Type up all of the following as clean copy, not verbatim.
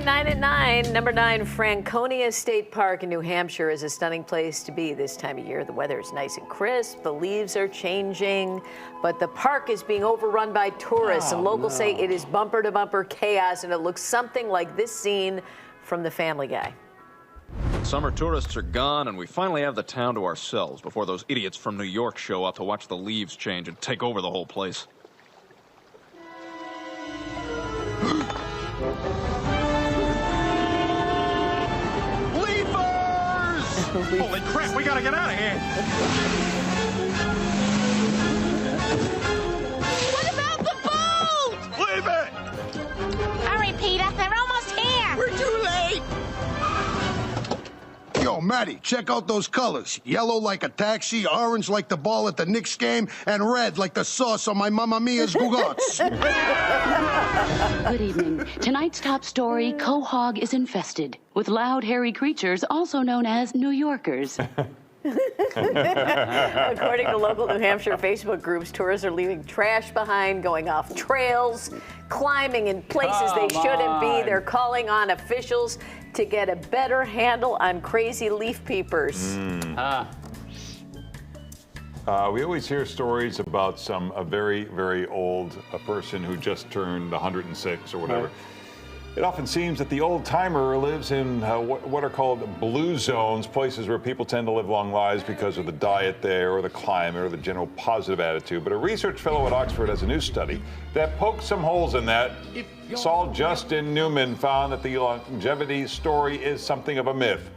right, 9 at 9. Number 9, Franconia State Park in New Hampshire is a stunning place to be this time of year. The weather is nice and crisp, the leaves are changing, but the park is being overrun by tourists, and locals say it is bumper-to-bumper chaos, and it looks something like this scene from The Family Guy. Summer tourists are gone, and we finally have the town to ourselves before those idiots from New York show up to watch the leaves change and take over the whole place. Holy crap, we gotta get out of here! What about the boat? Leave it! Hurry, Peter, they're almost here! We're too late! Yo, Matty, check out those colors. Yellow like a taxi, orange like the ball at the Knicks game, and red like the sauce on my Mamma Mia's Gugots. Good evening. Tonight's top story, Quahog is infested with loud, hairy creatures, also known as New Yorkers. According to local New Hampshire Facebook groups, tourists are leaving trash behind, going off trails, climbing in places they shouldn't be. They're calling on officials to get a better handle on crazy leaf peepers. We always hear stories about a very, very old person who just turned 106 or whatever. Right. It often seems that the old-timer lives in what are called blue zones, places where people tend to live long lives because of the diet there or the climate or the general positive attitude. But a research fellow at Oxford has a new study that pokes some holes in that. Saul Justin Newman found that the longevity story is something of a myth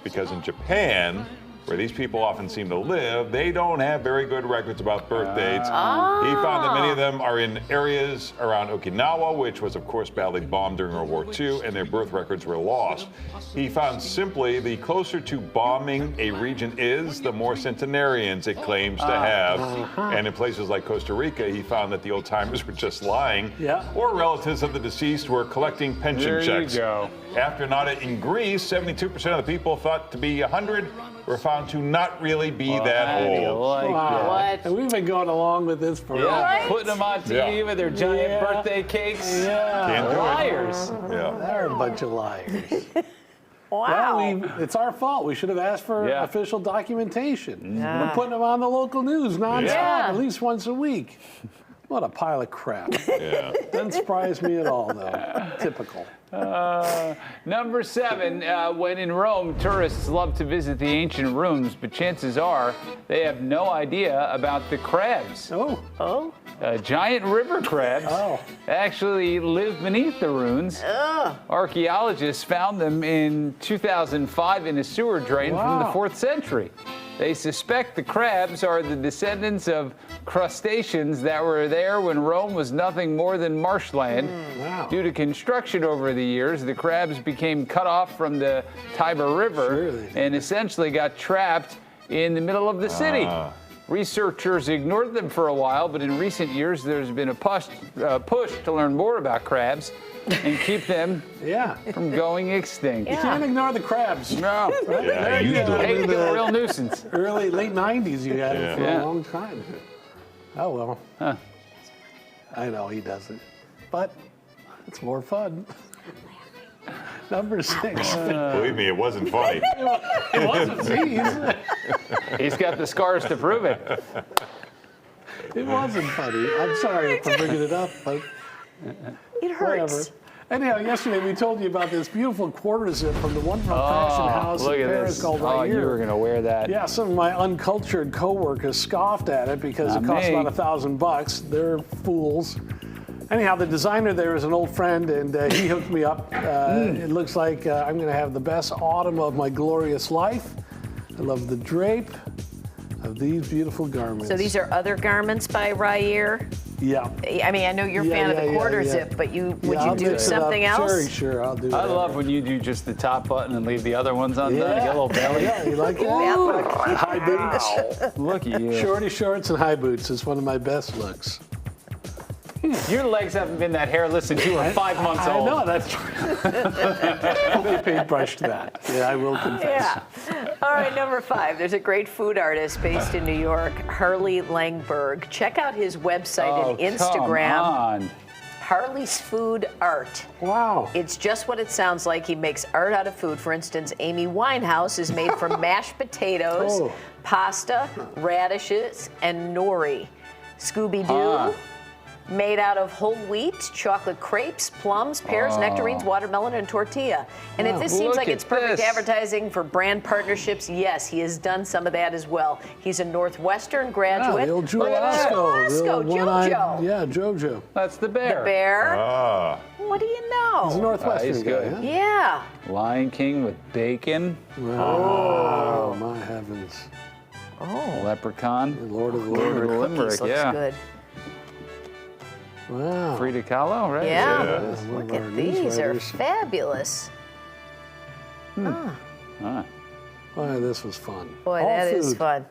because in Japan, where these people often seem to live, they don't have very good records about birth dates. He found that many of them are in areas around Okinawa, which was, of course, badly bombed during World War II, and their birth records were lost. He found simply the closer to bombing a region is, the more centenarians it claims to have. And in places like Costa Rica, he found that the old-timers were just lying, or relatives of the deceased were collecting pension checks. After an audit in Greece, 72% of the people thought to be 100 were found to not really be that old. What? And we've been going along with this for putting them on TV with their giant birthday cakes. Can't do Liars. They're a bunch of liars. Wow. Well, it's our fault. We should have asked for official documentation. We're putting them on the local news nonstop, at least once a week. What a pile of crap. Doesn't surprise me at all, though. Typical. Number 7, when in Rome, tourists love to visit the ancient ruins, but chances are they have no idea about the crabs. Giant river crabs actually live beneath the ruins. Archaeologists found them in 2005 in a sewer drain from the 4th century. They suspect the crabs are the descendants of crustaceans that were there when Rome was nothing more than marshland. Due to construction over the years, the crabs became cut off from the Tiber River and essentially got trapped in the middle of the city. Researchers ignored them for a while, but in recent years, there's been a push to learn more about crabs and keep them from going extinct. You can't ignore the crabs. No. Hey, a real nuisance. Late 90s, you had it for a long time. Oh, well. I know he doesn't. But it's more fun. Number 6. Believe me, it wasn't funny. It wasn't. He's got the scars to prove it. It wasn't funny. I'm sorry for bringing it up, but it hurts. Whatever. Anyhow, yesterday we told you about this beautiful quarter zip from the wonderful fashion house in Paris called Rayer. You were going to wear that. Yeah, some of my uncultured coworkers scoffed at it because it cost about $1,000. They're fools. Anyhow, the designer there is an old friend, and he hooked me up. It looks like I'm going to have the best autumn of my glorious life. I love the drape of these beautiful garments. So these are other garments by Rayer? Yeah. I mean, I know you're a fan of the quarter zip, but would you do something else? Sure, I'll do I love when you do just the top button and leave the other ones undone. Get a little belly. Yeah, you like that? High boots. Look at you. Shorty shorts and high boots is one of my best looks. Your legs haven't been that hairless since you were 5 months old. I know, that's true. They paintbrushed that. Yeah, I will confess. All right, number 5. There's a great food artist based in New York, Hurley Langberg. Check out his website and Instagram. Come on. Harley's Food Art. Wow. It's just what it sounds like. He makes art out of food. For instance, Amy Winehouse is made from mashed potatoes, pasta, radishes, and nori. Scooby-Doo, made out of whole wheat, chocolate crepes, plums, pears, nectarines, watermelon, and tortilla. And if this seems like it's perfect advertising for brand partnerships, yes, he has done some of that as well. He's a Northwestern graduate. Yeah, the old Look at Jojo. Yeah, Jojo. That's the bear. The bear. What do you know? He's a Northwestern he's guy, good. huh? Yeah. Lion King with bacon. Oh, my heavens. Oh. Leprechaun. The Lord of the Lord of the Limerick. Limerick, Looks yeah. good. Wow. Frida Kahlo, right? Yeah. One Look of our at these. Are newswriters. fabulous. Ah. Boy, this was fun. Boy, All that is food. fun.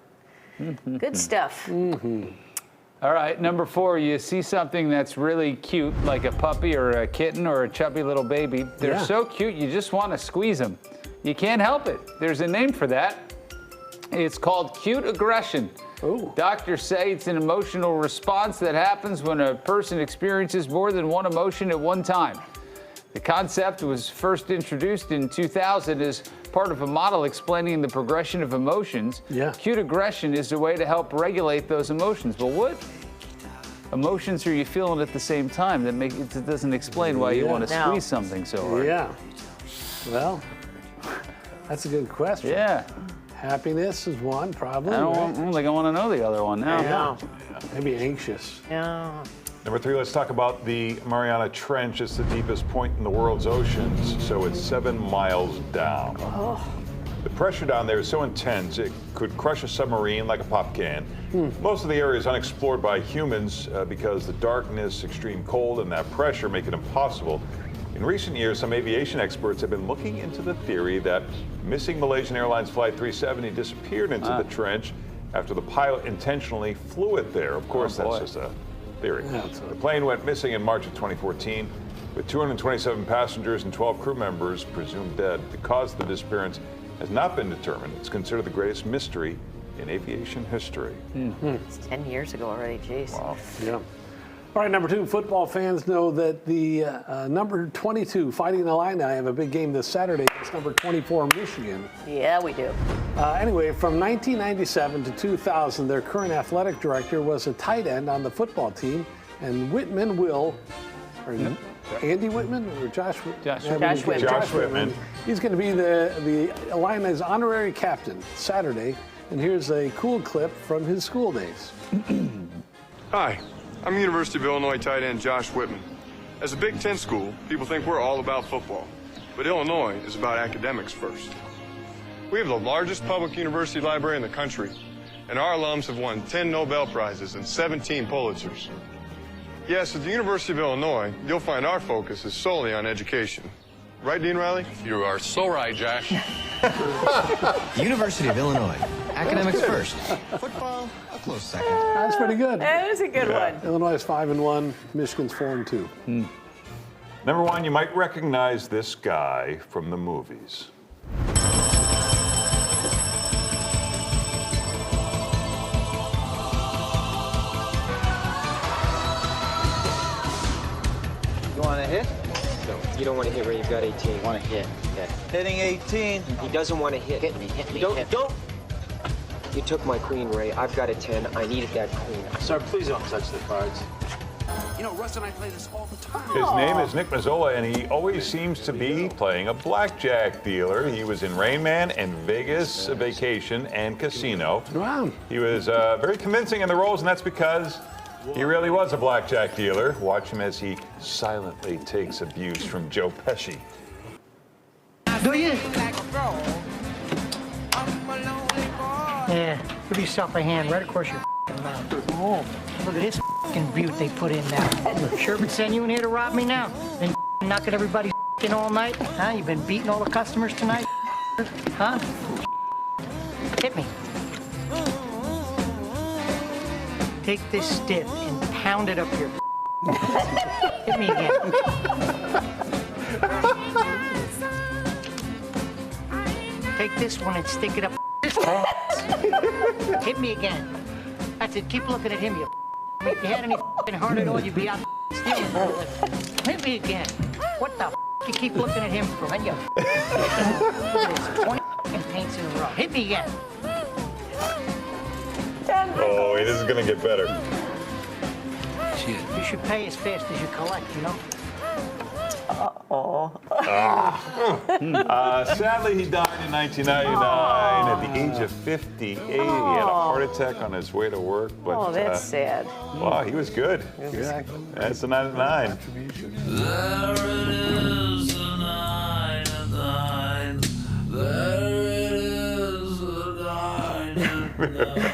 Good stuff. All right, number 4, you see something that's really cute, like a puppy or a kitten or a chubby little baby. They're so cute, you just want to squeeze them. You can't help it. There's a name for that. It's called cute aggression. Ooh. Doctors say it's an emotional response that happens when a person experiences more than one emotion at one time. The concept was first introduced in 2000 as part of a model explaining the progression of emotions. Yeah. Cute aggression is a way to help regulate those emotions. But what emotions are you feeling at the same time that it doesn't explain why you want to No. squeeze something so hard? Yeah. Well, that's a good question. Yeah. Happiness is one, probably. I don't right? think I want to know the other one now. Yeah. Maybe anxious. Yeah. Number 3, let's talk about the Mariana Trench. It's the deepest point in the world's oceans, so it's 7 miles down. The pressure down there is so intense it could crush a submarine like a pop can. Most of the area is unexplored by humans because the darkness, extreme cold, and that pressure make it impossible. In recent years, some aviation experts have been looking into the theory that missing Malaysian Airlines Flight 370 disappeared into the trench after the pilot intentionally flew it there. Of course, that's just a theory. The plane went missing in March of 2014, with 227 passengers and 12 crew members presumed dead. The cause of the disappearance has not been determined. It's considered the greatest mystery in aviation history. It's 10 years ago already. Jeez. Wow. Yeah. All right, number 2, football fans know that the number 22 Fighting Illini have a big game this Saturday. It's number 24 Michigan. Yeah, we do. Anyway, from 1997 to 2000, their current athletic director was a tight end on the football team, and Whitman will, or Andy Whitman or Josh? Josh Whitman. Josh Whitman. He's going to be the Illini's honorary captain Saturday, and here's a cool clip from his school days. Hi, I'm University of Illinois tight end Josh Whitman. As a Big Ten school, people think we're all about football, but Illinois is about academics first. We have the largest public university library in the country, and our alums have won 10 Nobel Prizes and 17 Pulitzers. Yes, at the University of Illinois, you'll find our focus is solely on education. Right, Dean Riley? You are so right, Josh. University of Illinois. Academics first. Football, a close second. That's pretty good. That is a good one. Illinois is 5-1. Michigan's 4-2. Number 1, you might recognize this guy from the movies. You want to hit? No, you don't want to hit where you've got 18. Want to hit. Yeah. Hitting 18. He doesn't want to hit. Hit me. Don't. You took my queen, Ray. I've got a 10. I needed that queen. Sir, please don't touch the cards. You know, Russ and I play this all the time. His name is Nick Mazzola, and he always seems to be playing a blackjack dealer. He was in Rain Man and Vegas Vacation and Casino. Wow. He was very convincing in the roles, and that's because he really was a blackjack dealer. Watch him as he silently takes abuse from Joe Pesci. Do you? Yeah, give yourself a hand right across your mouth. Oh, look at this butte they put in now. Sure been sending you in here to rob me now? Been knocking everybody in all night? Huh? You been beating all the customers tonight? Huh? Hit me. Take this stiff and pound it up your Hit me again. Take this one and stick it up this Hit me again. That's it. Keep looking at him, you. If you had any harder at all, you'd be out stealing for a living. Hit me again. What the you keep looking at him for? And you look at this, 20 paints in a row. Hit me again. Oh, it is going to get better. You should pay as fast as you collect, you know? Sadly, he died in 1999 at the age of 58. He had a heart attack on his way to work. But, Oh, that's sad. Wow, he was good. Exactly. That's a 99. There it is, a 99. There it is, a 99.